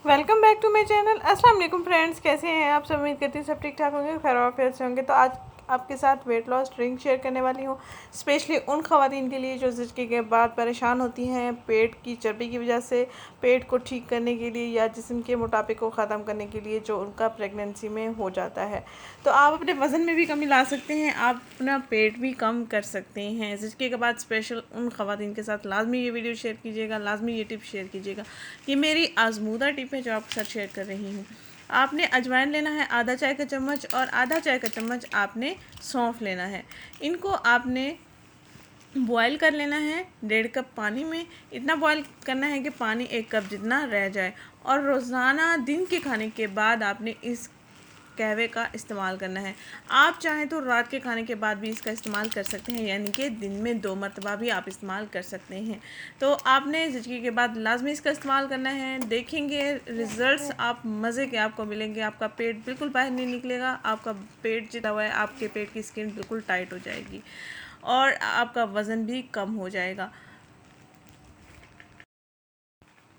Welcome back to my channel. अस्सलाम वालेकुम friends, कैसे हैं आप सब? उम्मीद करती हूँ सब ठीक ठाक होंगे, खैर और से होंगे। तो आज आपके साथ वेट लॉस ड्रिंक शेयर करने वाली हूँ, स्पेशली उन ख़वातीन के लिए जो ज़िचकी के बाद परेशान होती हैं पेट की चर्बी की वजह से, पेट को ठीक करने के लिए या जिस्म के मोटापे को ख़त्म करने के लिए जो उनका प्रेगनेंसी में हो जाता है। तो आप अपने वज़न में भी कमी ला सकते हैं, आप अपना पेट भी कम कर सकते हैं। ज़िचकी के बाद स्पेशल उन ख़वातीन के साथ लाजमी ये वीडियो शेयर कीजिएगा, लाजमी ये टिप शेयर कीजिएगा। ये मेरी आजमूदा टिप है जो आपके साथ शेयर कर रही हूँ। आपने अजवाइन लेना है आधा चाय का चम्मच, और आधा चाय का चम्मच आपने सौंफ लेना है। इनको आपने बॉयल कर लेना है 1.5 कप पानी में। इतना बॉयल करना है कि पानी 1 कप जितना रह जाए। और रोज़ाना दिन के खाने के बाद आपने इस कहवे का इस्तेमाल करना है। आप चाहें तो रात के खाने के बाद भी इसका इस्तेमाल कर सकते हैं, यानी कि दिन में 2 मरतबा भी आप इस्तेमाल कर सकते हैं। तो आपने ज़िचकी के बाद लाजमी इसका इस्तेमाल करना है। देखेंगे रिज़ल्ट्स आप मज़े के आपको मिलेंगे। आपका पेट बिल्कुल बाहर नहीं निकलेगा, आपका पेट जितना हुआ है, आपके पेट की स्किन बिल्कुल टाइट हो जाएगी और आपका वज़न भी कम हो जाएगा।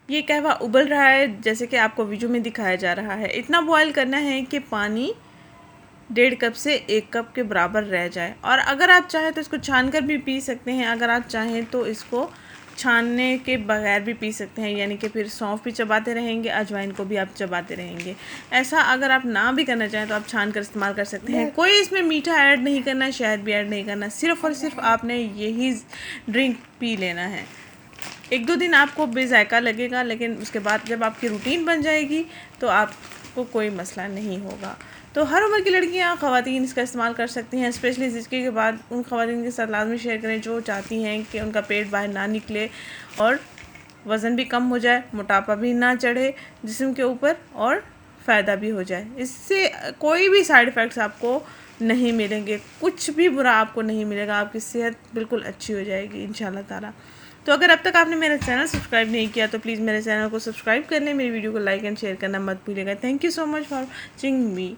ये कहवा उबल रहा है जैसे कि आपको वीडियो में दिखाया जा रहा है। इतना बॉयल करना है कि पानी 1.5 कप से 1 कप के बराबर रह जाए। और अगर आप चाहें तो इसको छान कर भी पी सकते हैं, अगर आप चाहें तो इसको छानने के बगैर भी पी सकते हैं, यानी कि फिर सौंफ भी चबाते रहेंगे, अजवाइन को भी आप चबाते रहेंगे। ऐसा अगर आप ना भी करना चाहें तो आप छान कर इस्तेमाल कर सकते हैं। कोई इसमें मीठा ऐड नहीं करना, शहद भी ऐड नहीं करना, सिर्फ़ और सिर्फ आपने यही ड्रिंक पी लेना है। 1-2 दिन आपको बेज़ायका लगेगा, लेकिन उसके बाद जब आपकी रूटीन बन जाएगी तो आपको कोई मसला नहीं होगा। तो हर उम्र की लड़कियां, ख़वातीन इसका इस्तेमाल कर सकती हैं। स्पेशली ज़िचकी के बाद उन ख़वातीन के साथ लाजमी शेयर करें जो चाहती हैं कि उनका पेट बाहर ना निकले और वज़न भी कम हो जाए, मोटापा भी ना चढ़े जिस्म के ऊपर और फ़ायदा भी हो जाए। इससे कोई भी साइड इफ़ेक्ट्स आपको नहीं मिलेंगे, कुछ भी बुरा आपको नहीं मिलेगा, आपकी सेहत बिल्कुल अच्छी हो जाएगी इंशाल्लाह ताला। तो अगर अब तक आपने मेरा चैनल सब्सक्राइब नहीं किया तो प्लीज़ मेरे चैनल को सब्सक्राइब कर लें, मेरी वीडियो को लाइक एंड शेयर करना मत भूलिएगा। Thank you so much for watching me.